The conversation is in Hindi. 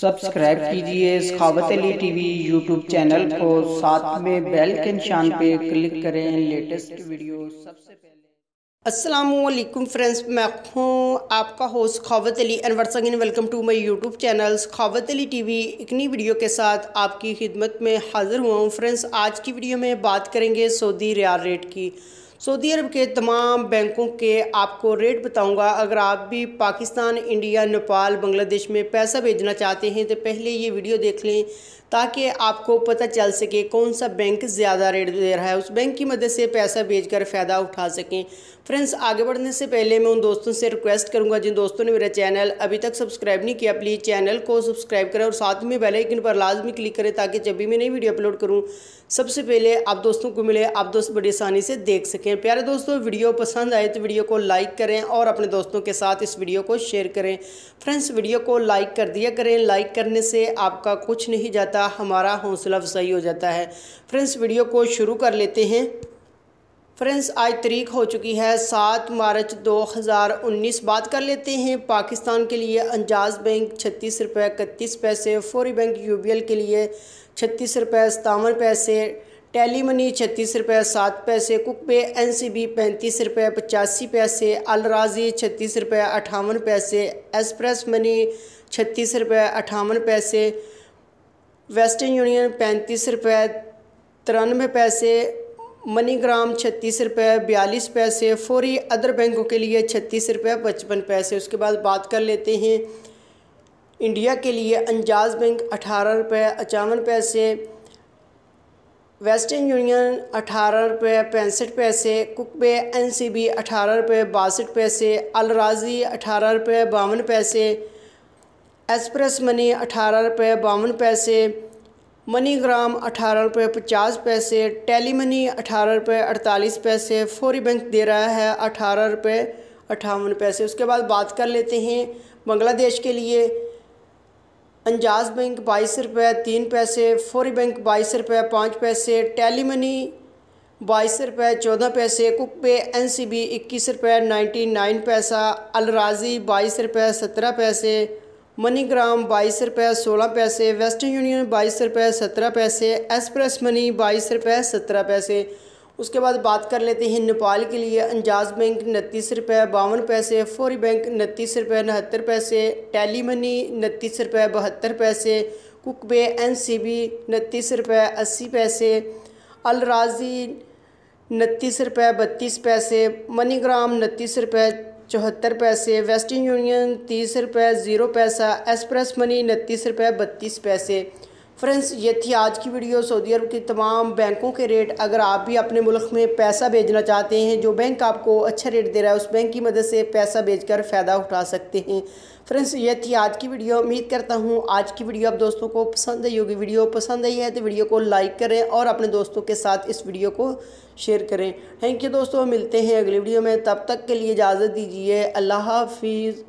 सब्सक्राइब कीजिए सखावत अली टीवी यूट्यूब चैनल को, साथ में बेल के निशान पे क्लिक करें लेटेस्ट वीडियो सबसे पहले। अस्सलामुअलैकुम फ्रेंड्स, मैं हूँ आपका host Sakhawat Ali and once again welcome to my YouTube channel Sakhawat Ali TV. एक नई वीडियो के साथ आपकी खिदमत में हाज़िर हुआ हूँ। फ्रेंड्स, आज की वीडियो में बात करेंगे सऊदी रियाल रेट की। सऊदी अरब के तमाम बैंकों के आपको रेट बताऊंगा। अगर आप भी पाकिस्तान, इंडिया, नेपाल, बांग्लादेश में पैसा भेजना चाहते हैं तो पहले ये वीडियो देख लें ताकि आपको पता चल सके कौन सा बैंक ज़्यादा रेट दे रहा है, उस बैंक की मदद से पैसा भेजकर फ़ायदा उठा सकें। फ्रेंड्स, आगे बढ़ने से पहले मैं उन दोस्तों से रिक्वेस्ट करूंगा जिन दोस्तों ने मेरा चैनल अभी तक सब्सक्राइब नहीं किया, प्लीज़ चैनल को सब्सक्राइब करें और साथ में बेल आइकन पर लाजमी क्लिक करें ताकि जब भी मैं नई वीडियो अपलोड करूं सबसे पहले आप दोस्तों को मिले, आप दोस्त बड़ी आसानी से देख सकें। प्यारे दोस्तों, वीडियो पसंद आए तो वीडियो को लाइक करें और अपने दोस्तों के साथ इस वीडियो को शेयर करें। फ्रेंड्स, वीडियो को लाइक कर दिया करें, लाइक करने से आपका कुछ नहीं जाता, हमारा हौसला अफजाई हो जाता है। फ्रेंड्स, वीडियो को शुरू कर लेते हैं। फ्रेंड्स, आज तारीख हो चुकी है 7 मार्च 2019। बात कर लेते हैं पाकिस्तान के लिए। अंजाज बैंक 36 रुपये 31 पैसे, फौरी बैंक यूबीएल के लिए 36 रुपये 57 पैसे, टेली मनी 36 रुपये 7 पैसे, कुकबे एनसीबी 35 रुपये 85 पैसे, अल राजी 36 रुपये 58 पैसे, एक्सप्रेस मनी 36 रुपये 58 पैसे, वेस्टर्न यूनियन 35 रुपये 93 पैसे, मनीग्राम 36 रुपये 42 पैसे, फौरी अदर बैंकों के लिए 36 रुपये 55 पैसे। उसके बाद बात कर लेते हैं इंडिया के लिए। अंजाज बैंक 18 रुपये 55 पैसे, वेस्टर्न यूनियन 18 रुपये 65 पैसे, कुकबे एनसीबी 18 रुपये 62 पैसे, अल राजी 18 रुपये 52 पैसे, एक्सप्रेस मनी 18 रुपये 52 पैसे, मनीग्राम 18 रुपये 50 पैसे, टेली मनी 18 रुपये 48 पैसे, फौरी बैंक दे रहा है 18 रुपये 58 पैसे। उसके बाद बात कर लेते हैं बांग्लादेश के लिए। अंजाज बैंक 22 रुपये 3 पैसे, फौरी बैंक 22 रुपये 5 पैसे, टेली मनी 22 रुपये 14 पैसे, कुकबे एनसीबी 21 रुपये 99 पैसा, अल राजी 22 रुपये 17 पैसे, मनीग्राम 22 रुपये 16 पैसे, वेस्टर्न यूनियन 22 रुपये 17 पैसे, एक्सप्रेस मनी 22 रुपये 17 पैसे। उसके बाद बात कर लेते हैं नेपाल के लिए। अंजाज बैंक 29 रुपये 52 पैसे, फौरी बैंक 29 रुपये 69 पैसे, टेली मनी 29 रुपये 72 पैसे, कुकबे एनसीबी 29 रुपये 80 पैसे, अल राजी 29 रुपये 32 पैसे, मनीग्राम 29 रुपये 74 पैसे, वेस्टर्न यूनियन 30 रुपये 0 पैसा, एक्सप्रेस मनी 29 रुपये 32 पैसे। फ्रेंड्स, ये थी आज की वीडियो सऊदी अरब की तमाम बैंकों के रेट। अगर आप भी अपने मुल्क में पैसा भेजना चाहते हैं, जो बैंक आपको अच्छा रेट दे रहा है उस बैंक की मदद से पैसा भेजकर फ़ायदा उठा सकते हैं। फ्रेंड्स, ये थी आज की वीडियो। उम्मीद करता हूँ आज की वीडियो आप दोस्तों को पसंद आई होगी। वीडियो पसंद आई है तो वीडियो को लाइक करें और अपने दोस्तों के साथ इस वीडियो को शेयर करें। थैंक यू दोस्तों, मिलते हैं अगली वीडियो में। तब तक के लिए इजाज़त दीजिए। अल्लाह हाफिज़।